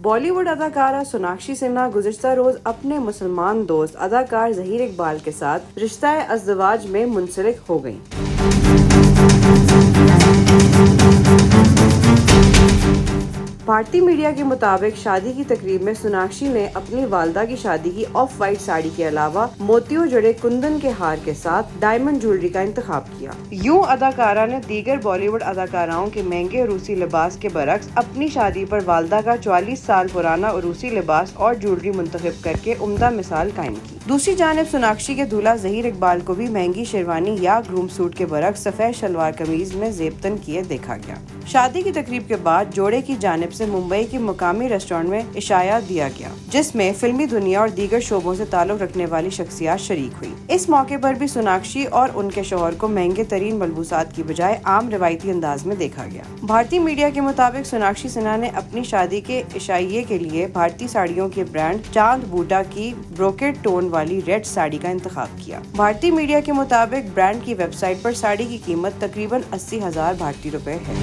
बॉलीवुड अदाकारा सोनाक्षी सिन्हा गुज़िश्ता रोज अपने मुसलमान दोस्त अदाकार ज़हीर इकबाल के साथ रिश्ता-ए-अज़दवाज में मुंसलिक हो गईं। भारतीय मीडिया के मुताबिक शादी की तकरीब में सोनाक्षी ने अपनी वालदा की शादी की ऑफ वाइट साड़ी के अलावा मोतियों जड़े कुंदन के हार के साथ डायमंड ज्वेलरी का इंतखाब किया। यूं अदाकारा ने दीगर बॉलीवुड अदाकाराओं के महंगे रूसी लिबास के बरक्स अपनी शादी पर वालदा का 44 साल पुराना रूसी लिबास और ज्वेलरी मुंतखब करके उम्दा मिसाल कायम की। दूसरी जानिब सोनाक्षी के दूल्हा ज़हीर इकबाल को भी महंगी शेरवानी या ग्रूम सूट के बरक्स सफेद शलवार कमीज में जेबतन किए देखा गया। शादी की तकरीब के बाद जोड़े की जानिब से मुंबई के मुकामी रेस्टोरेंट में इशाया दिया गया, जिसमें फिल्मी दुनिया और दीगर शोबों से ताल्लुक रखने वाली शख्सियात शरीक हुई। इस मौके पर भी सोनाक्षी और उनके शौहर को महंगे तरीन मलबूसात की बजाय आम रिवायती अंदाज में देखा गया। भारतीय मीडिया के मुताबिक सोनाक्षी सिन्हा ने अपनी शादी के इशाइये के लिए भारतीय साड़ियों के ब्रांड चांद बूटा की ब्रोकेड टोन वाली रेड साड़ी का इंतखाब किया। भारतीय मीडिया के मुताबिक ब्रांड की वेबसाइट पर साड़ी की कीमत तकरीबन 80,000 भारतीय रुपए है।